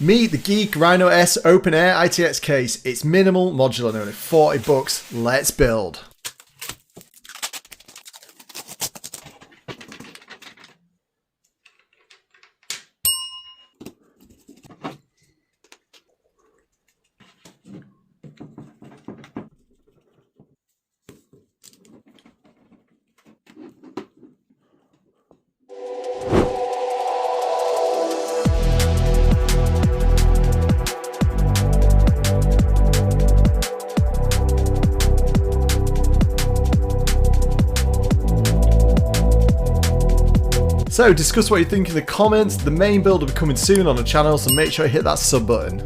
Meet the GEEEK Rhino S open air ITX case. It's minimal, modular, and only 40 bucks. Let's build. So discuss what you think in the comments. The main build will be coming soon on the channel, so make sure you hit that sub button.